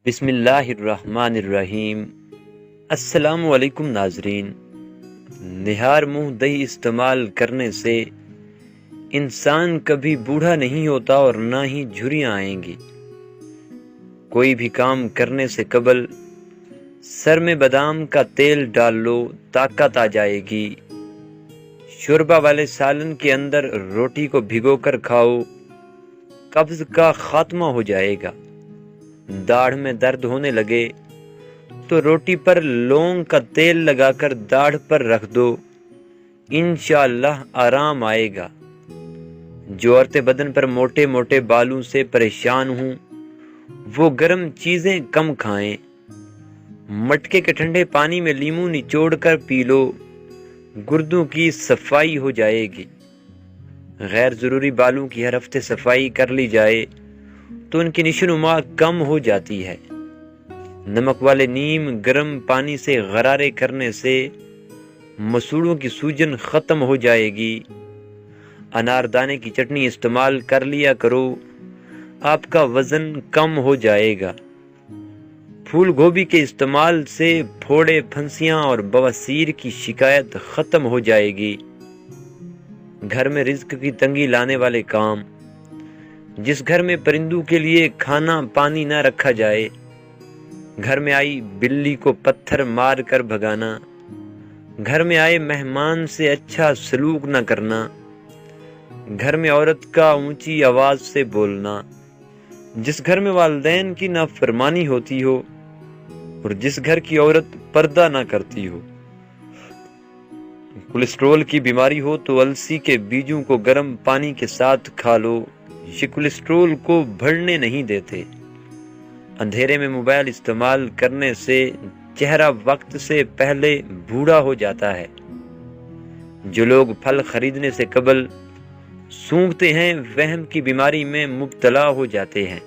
بسم اللہ الرحمن الرحیم۔ السلام علیکم ناظرین۔ نہار منہ دہی استعمال کرنے سے انسان کبھی بوڑھا نہیں ہوتا اور نہ ہی جھریاں آئیں گی۔ کوئی بھی کام کرنے سے قبل سر میں بادام کا تیل ڈال لو، طاقت آ جائے گی۔ شوربہ والے سالن کے اندر روٹی کو بھگو کر کھاؤ، قبض کا خاتمہ ہو جائے گا۔ داڑھ میں درد ہونے لگے تو روٹی پر لونگ کا تیل لگا کر داڑھ پر رکھ دو، انشاءاللہ آرام آئے گا۔ جو عورتیں بدن پر موٹے موٹے بالوں سے پریشان ہوں وہ گرم چیزیں کم کھائیں۔ مٹکے کے ٹھنڈے پانی میں لیموں نچوڑ کر پی لو، گردوں کی صفائی ہو جائے گی۔ غیر ضروری بالوں کی ہر ہفتے صفائی کر لی جائے تو ان کی نشوونما کم ہو جاتی ہے۔ نمک والے نیم گرم پانی سے غرارے کرنے سے مسوڑوں کی سوجن ختم ہو جائے گی۔ انار دانے کی چٹنی استعمال کر لیا کرو، آپ کا وزن کم ہو جائے گا۔ پھول گوبھی کے استعمال سے پھوڑے، پھنسیاں اور بواسیر کی شکایت ختم ہو جائے گی۔ گھر میں رزق کی تنگی لانے والے کام: جس گھر میں پرندوں کے لیے کھانا پانی نہ رکھا جائے، گھر میں آئی بلی کو پتھر مار کر بھگانا، گھر میں آئے مہمان سے اچھا سلوک نہ کرنا، گھر میں عورت کا اونچی آواز سے بولنا، جس گھر میں والدین کی نافرمانی ہوتی ہو اور جس گھر کی عورت پردہ نہ کرتی ہو۔ کولیسٹرول کی بیماری ہو تو السی کے بیجوں کو گرم پانی کے ساتھ کھا لو، یہ کولیسٹرول کو بڑھنے نہیں دیتے۔ اندھیرے میں موبائل استعمال کرنے سے چہرہ وقت سے پہلے بوڑھا ہو جاتا ہے۔ جو لوگ پھل خریدنے سے قبل سونگھتے ہیں وہم کی بیماری میں مبتلا ہو جاتے ہیں۔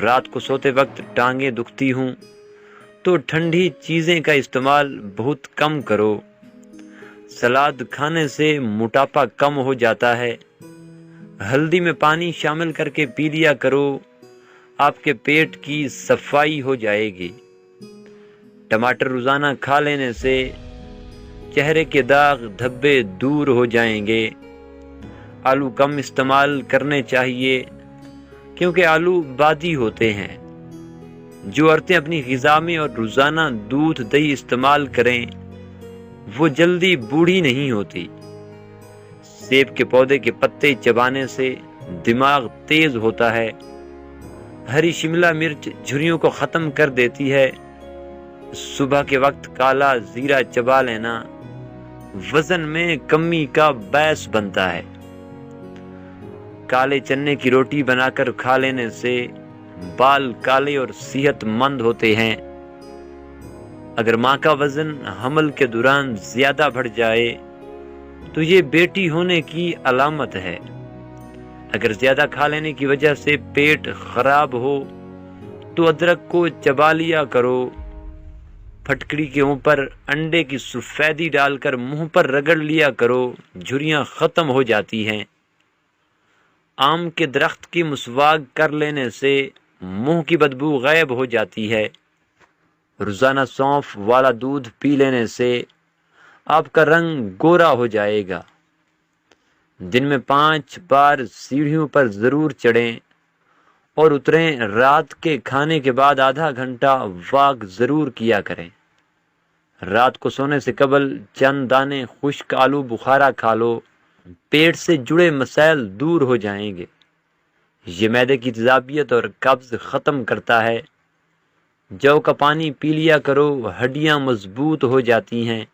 رات کو سوتے وقت ٹانگیں دکھتی ہوں تو ٹھنڈی چیزیں کا استعمال بہت کم کرو۔ سلاد کھانے سے موٹاپا کم ہو جاتا ہے۔ ہلدی میں پانی شامل کر کے پی لیا کرو، آپ کے پیٹ کی صفائی ہو جائے گی۔ ٹماٹر روزانہ کھا لینے سے چہرے کے داغ دھبے دور ہو جائیں گے۔ آلو کم استعمال کرنے چاہیے کیونکہ آلو بادی ہوتے ہیں۔ جو عورتیں اپنی غذا میں اور روزانہ دودھ دہی استعمال کریں وہ جلدی بوڑھی نہیں ہوتی۔ سیب کے پودے کے پتے چبانے سے دماغ تیز ہوتا ہے۔ ہری شملہ مرچ جھریوں کو ختم کر دیتی ہے۔ صبح کے وقت کالا زیرہ چبا لینا وزن میں کمی کا باعث بنتا ہے۔ کالے چنے کی روٹی بنا کر کھا لینے سے بال کالے اور صحت مند ہوتے ہیں۔ اگر ماں کا وزن حمل کے دوران زیادہ بڑھ جائے تو یہ بیٹی ہونے کی علامت ہے۔ اگر زیادہ کھا لینے کی وجہ سے پیٹ خراب ہو تو ادرک کو چبا لیا کرو۔ پھٹکڑی کے اوپر انڈے کی سفیدی ڈال کر منہ پر رگڑ لیا کرو، جھریاں ختم ہو جاتی ہیں۔ آم کے درخت کی مسواک کر لینے سے منہ کی بدبو غائب ہو جاتی ہے۔ روزانہ سونف والا دودھ پی لینے سے آپ کا رنگ گورا ہو جائے گا۔ دن میں 5 بار سیڑھیوں پر ضرور چڑھیں اور اتریں۔ رات کے کھانے کے بعد آدھا گھنٹہ واک ضرور کیا کریں۔ رات کو سونے سے قبل چند دانے خشک آلو بخارا کھا لو، پیٹ سے جڑے مسائل دور ہو جائیں گے۔ یہ معدے کی تیزابیت اور قبض ختم کرتا ہے۔ جو کا پانی پی لیا کرو، ہڈیاں مضبوط ہو جاتی ہیں۔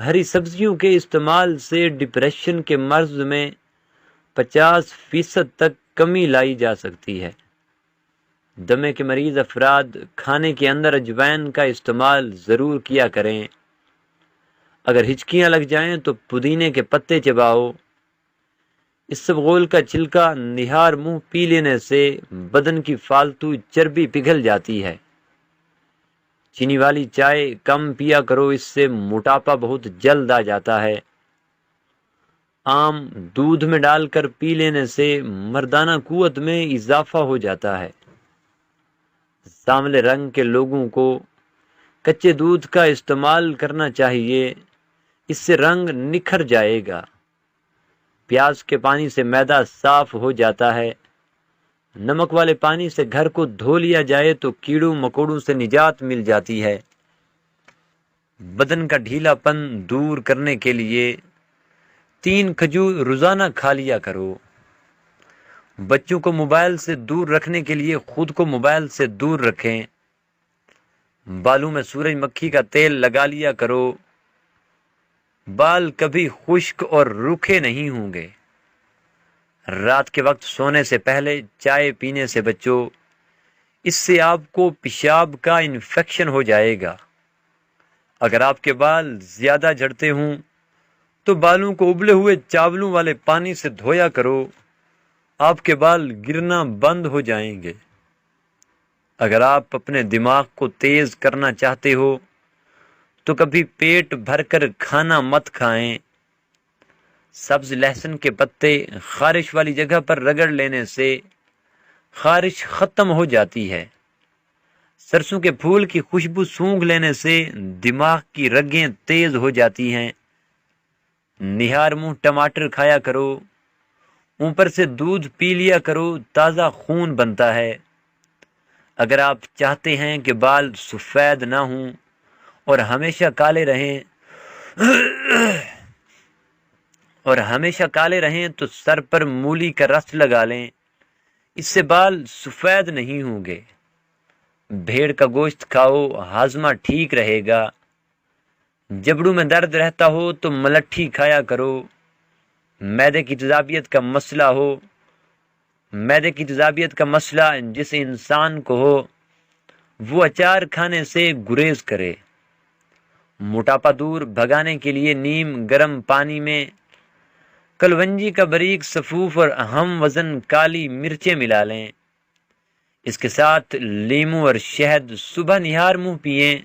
ہری سبزیوں کے استعمال سے ڈپریشن کے مرض میں 50% تک کمی لائی جا سکتی ہے۔ دمے کے مریض افراد کھانے کے اندر اجوائن کا استعمال ضرور کیا کریں۔ اگر ہچکیاں لگ جائیں تو پودینے کے پتے چباؤ۔ اسبغول کا چھلکا نہار منہ پی لینے سے بدن کی فالتو چربی پگھل جاتی ہے۔ چینی والی چائے کم پیا کرو، اس سے موٹاپا بہت جلد آ جاتا ہے۔ آم دودھ میں ڈال کر پی لینے سے مردانہ قوت میں اضافہ ہو جاتا ہے۔ سانولے رنگ کے لوگوں کو کچے دودھ کا استعمال کرنا چاہیے، اس سے رنگ نکھر جائے گا۔ پیاز کے پانی سے معدہ صاف ہو جاتا ہے۔ نمک والے پانی سے گھر کو دھو لیا جائے تو کیڑوں مکوڑوں سے نجات مل جاتی ہے۔ بدن کا ڈھیلا پن دور کرنے کے لیے 3 کھجور روزانہ کھا لیا کرو۔ بچوں کو موبائل سے دور رکھنے کے لیے خود کو موبائل سے دور رکھیں۔ بالوں میں سورج مکھی کا تیل لگا لیا کرو۔ بال کبھی خشک اور روکھے نہیں ہوں گے۔ رات کے وقت سونے سے پہلے چائے پینے سے بچو، اس سے آپ کو پیشاب کا انفیکشن ہو جائے گا۔ اگر آپ کے بال زیادہ جھڑتے ہوں تو بالوں کو ابلے ہوئے چاولوں والے پانی سے دھویا کرو، آپ کے بال گرنا بند ہو جائیں گے۔ اگر آپ اپنے دماغ کو تیز کرنا چاہتے ہو تو کبھی پیٹ بھر کر کھانا مت کھائیں۔ سبز لہسن کے پتے خارش والی جگہ پر رگڑ لینے سے خارش ختم ہو جاتی ہے۔ سرسوں کے پھول کی خوشبو سونگھ لینے سے دماغ کی رگیں تیز ہو جاتی ہیں۔ نہار منہ ٹماٹر کھایا کرو، اوپر سے دودھ پی لیا کرو، تازہ خون بنتا ہے۔ اگر آپ چاہتے ہیں کہ بال سفید نہ ہوں اور ہمیشہ کالے رہیں تو سر پر مولی کا رس لگا لیں، اس سے بال سفید نہیں ہوں گے۔ بھیڑ کا گوشت کھاؤ، ہاضمہ ٹھیک رہے گا۔ جبڑوں میں درد رہتا ہو تو ملٹھی کھایا کرو۔ معدے کی تیزابیت کا مسئلہ جس انسان کو ہو وہ اچار کھانے سے گریز کرے۔ موٹاپا دور بھگانے کے لیے نیم گرم پانی میں کلونجی کا باریک سفوف اور ہم وزن کالی مرچیں ملا لیں، اس کے ساتھ لیموں اور شہد صبح نہار منہ پئیں۔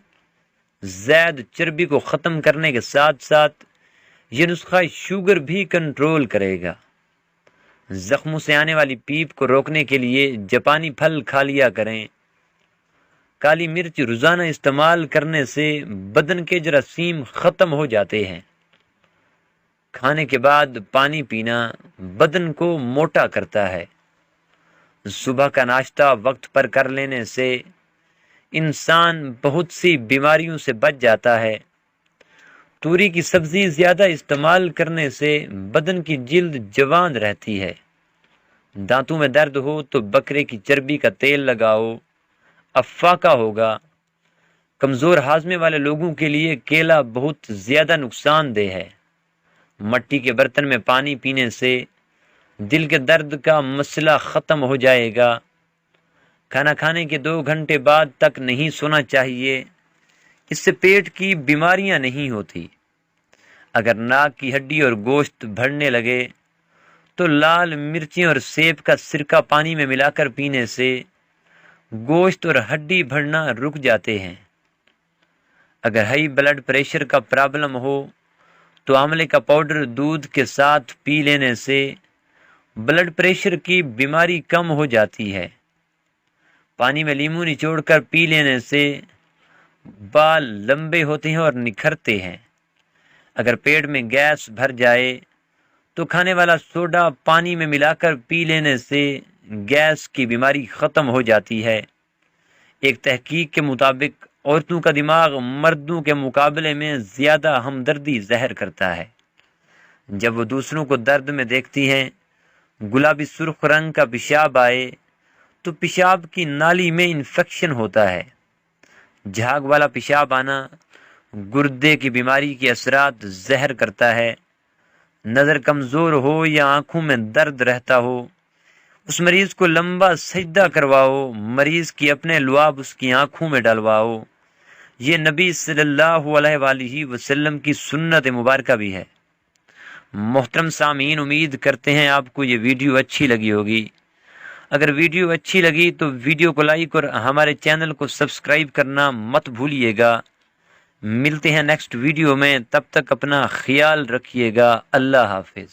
زائد چربی کو ختم کرنے کے ساتھ ساتھ یہ نسخہ شوگر بھی کنٹرول کرے گا۔ زخموں سے آنے والی پیپ کو روکنے کے لیے جاپانی پھل کھا لیا کریں۔ کالی مرچ روزانہ استعمال کرنے سے بدن کے جراثیم ختم ہو جاتے ہیں۔ کھانے کے بعد پانی پینا بدن کو موٹا کرتا ہے۔ صبح کا ناشتہ وقت پر کر لینے سے انسان بہت سی بیماریوں سے بچ جاتا ہے۔ توری کی سبزی زیادہ استعمال کرنے سے بدن کی جلد جوان رہتی ہے۔ دانتوں میں درد ہو تو بکرے کی چربی کا تیل لگاؤ، افاقہ ہوگا۔ کمزور ہاضمے والے لوگوں کے لیے کیلا بہت زیادہ نقصان دہ ہے۔ مٹی کے برتن میں پانی پینے سے دل کے درد کا مسئلہ ختم ہو جائے گا۔ کھانا کھانے کے 2 گھنٹے بعد تک نہیں سونا چاہیے، اس سے پیٹ کی بیماریاں نہیں ہوتی۔ اگر ناک کی ہڈی اور گوشت بڑھنے لگے تو لال مرچیں اور سیب کا سرکہ پانی میں ملا کر پینے سے گوشت اور ہڈی بڑھنا رک جاتے ہیں۔ اگر ہائی بلڈ پریشر کا پرابلم ہو تو آملے کا پاؤڈر دودھ کے ساتھ پی لینے سے بلڈ پریشر کی بیماری کم ہو جاتی ہے۔ پانی میں لیموں نچوڑ کر پی لینے سے بال لمبے ہوتے ہیں اور نکھرتے ہیں۔ اگر پیٹ میں گیس بھر جائے تو کھانے والا سوڈا پانی میں ملا کر پی لینے سے گیس کی بیماری ختم ہو جاتی ہے۔ ایک تحقیق کے مطابق عورتوں کا دماغ مردوں کے مقابلے میں زیادہ ہمدردی ظاہر کرتا ہے۔ جب وہ دوسروں کو درد میں دیکھتی ہیں، گلابی سرخ رنگ کا پیشاب آئے تو پیشاب کی نالی میں انفیکشن ہوتا ہے۔ جھاگ والا پیشاب آنا گردے کی بیماری کے اثرات ظاہر کرتا ہے۔ نظر کمزور ہو یا آنکھوں میں درد رہتا ہو، اس مریض کو لمبا سجدہ کرواؤ، مریض کی اپنے لعاب اس کی آنکھوں میں ڈلواؤ۔ یہ نبی صلی اللہ علیہ وآلہ وسلم کی سنت مبارکہ بھی ہے۔ محترم سامعین، امید کرتے ہیں آپ کو یہ ویڈیو اچھی لگی ہوگی۔ اگر ویڈیو اچھی لگی تو ویڈیو کو لائک اور ہمارے چینل کو سبسکرائب کرنا مت بھولیے گا۔ ملتے ہیں نیکسٹ ویڈیو میں، تب تک اپنا خیال رکھیے گا۔ اللہ حافظ۔